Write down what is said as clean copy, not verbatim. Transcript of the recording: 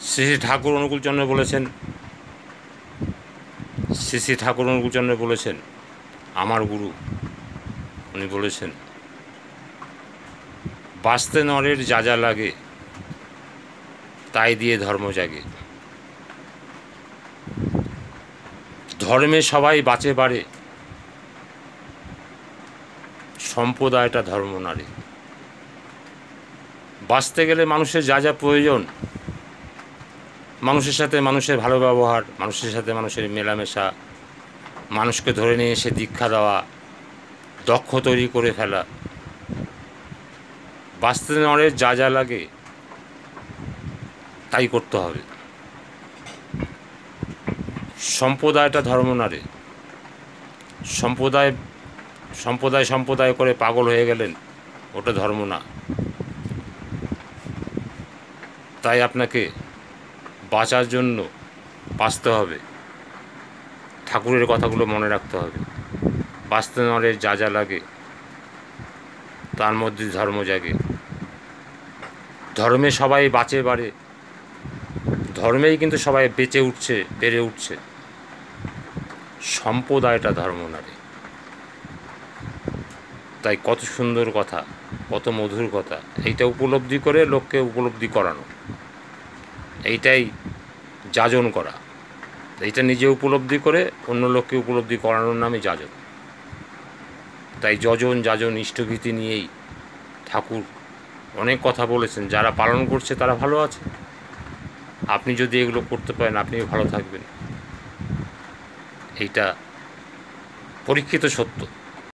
শ্রী শ্রী ঠাকুর অনুকূলচন্দ্র বলেছেন, শ্রী শ্রী ঠাকুর অনুকূলচন্দ্র বলেছেন, আমার গুরু, উনি বলেছেন, বাঁচতে নরের যা যা লাগে তাই দিয়ে ধর্ম জাগে। ধর্মে সবাই বাঁচে বাড়ে, সম্প্রদায়টা ধর্ম নারে। বাঁচতে গেলে মানুষের যা যা প্রয়োজন, মানুষের সাথে মানুষের ভালো ব্যবহার, মানুষের সাথে মানুষের মেলামেশা, মানুষকে ধরে নিয়ে এসে দীক্ষা দেওয়া, দক্ষ তৈরি করে ফেলা, বাঁচতে নরের যা যা লাগে তাই করতে হবে। সম্প্রদায়টা ধর্ম নারে। সম্প্রদায় সম্প্রদায় সম্প্রদায় করে পাগল হয়ে গেলেন, ওটা ধর্ম না। তাই আপনাকে বাঁচার জন্য বাঁচতে হবে, ঠাকুরের কথাগুলো মনে রাখতে হবে। বাঁচতে নরের যা যা লাগে তার মধ্যে ধর্ম জাগে। ধর্মে সবাই বাঁচে বাড়ে, ধর্মেই কিন্তু সবাই বেঁচে উঠছে, বেড়ে উঠছে। সম্প্রদায়টা ধর্ম নারে। তাই কত সুন্দর কথা, কত মধুর কথা। এইটা উপলব্ধি করে লোককে উপলব্ধি করানো, এইটাই যাজন করা। এইটা নিজে উপলব্ধি করে অন্য লোককে উপলব্ধি করানোর নামে যাজন। তাই যজন যাজন ইষ্টভীতি নিয়েই ঠাকুর অনেক কথা বলেছেন। যারা পালন করছে তারা ভালো আছে। আপনি যদি এগুলো করতে পারেন, আপনিও ভালো থাকবেন। এইটা পরীক্ষিত সত্য।